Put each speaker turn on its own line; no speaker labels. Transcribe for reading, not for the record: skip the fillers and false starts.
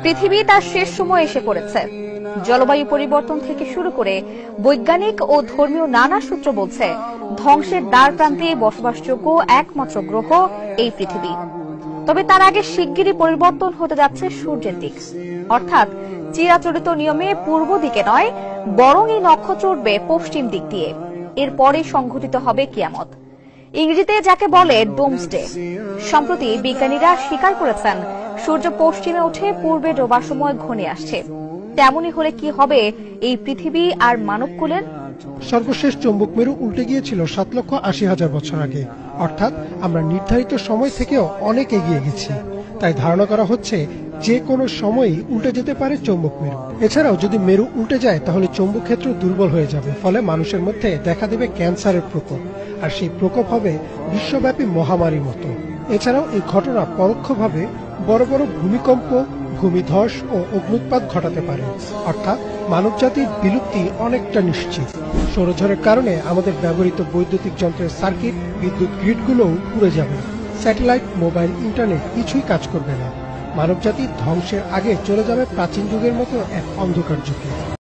পৃথিবী তার শেষ সময় এসে পড়েছে। জলবায়ু পরিবর্তন থেকে শুরু করে বৈজ্ঞানিক ও ধর্মীয় নানা সূত্র বলছে ধ্বংসের দ্বার প্রান্তে বসবাসযোগ্য একমাত্র গ্রহ এই পৃথিবী। তবে তার আগে শিগগিরই পরিবর্তন হতে যাচ্ছে সূর্যের দিক, অর্থাৎ চিরাচরিত নিয়মে পূর্ব দিকে নয়, বরং এই নক্ষত্র উঠবে পশ্চিম দিক দিয়ে। এরপরেই সংঘটিত হবে কিয়ামত, ইংরেজিতে যাকে বলে ডোমসডে। সম্প্রতি বিজ্ঞানীরা স্বীকার করেছেন সূর্য পশ্চিমে উঠে পূর্বে ডোবার সময় ঘনিয়ে আসছে। তেমনই হলে কি হবে এই পৃথিবী আর মানবকুলের?
সর্বশেষ চৌম্বক মেরু উল্টে গিয়েছিল 7,80,000 বছর আগে, অর্থাৎ আমরা নির্ধারিত সময় থেকেও অনেক এগিয়ে গেছি। তাই ধারণা করা হচ্ছে যে কোনো সময়ই উল্টে যেতে পারে চৌম্বক মেরু। এছাড়াও যদি মেরু উল্টে যায় তাহলে চৌম্বক ক্ষেত্র দুর্বল হয়ে যাবে, ফলে মানুষের মধ্যে দেখা দেবে ক্যান্সারের প্রকোপ, আর সেই প্রকোপ হবে বিশ্বব্যাপী মহামারীর মতো। এছাড়াও এই ঘটনা পরোক্ষভাবে বড় বড় ভূমিকম্প, ভূমিধস ও অগ্ন্যুৎপাত ঘটাতে পারে, অর্থাৎ মানবজাতির বিলুপ্তি অনেকটা নিশ্চিত। সৌরঝড়ের কারণে আমাদের ব্যবহৃত বৈদ্যুতিক যন্ত্রের সার্কিট, বিদ্যুৎ গ্রিডগুলোও পুড়ে যাবে। স্যাটেলাইট, মোবাইল, ইন্টারনেট কিছুই কাজ করবে না। মানবজাতি ধ্বংসের আগে চলে যাবে প্রাচীন যুগের মতো এক অন্ধকার যুগে।